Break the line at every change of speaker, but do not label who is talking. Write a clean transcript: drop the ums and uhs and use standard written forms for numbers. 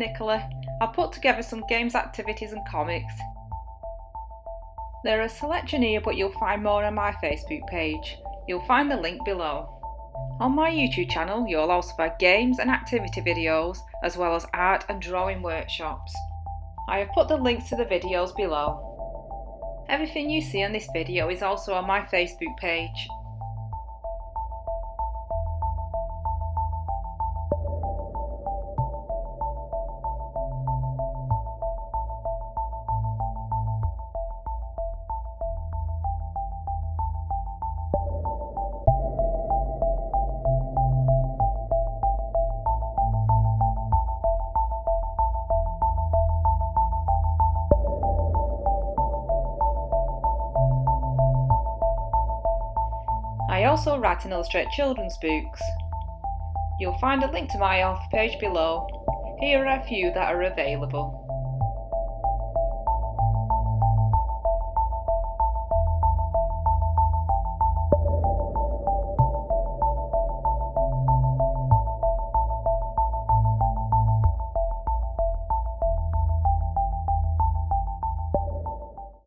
Nicola. I've put together some games, activities and comics. There are a selection here, but you'll find more on my Facebook page. You'll find the link below. On my YouTube channel you'll also find games and activity videos as well as art and drawing workshops. I have put the links to the videos below. Everything you see on this video is also on my Facebook page. I also write and illustrate children's books. You'll find a link to my author page below. Here are a few that are available.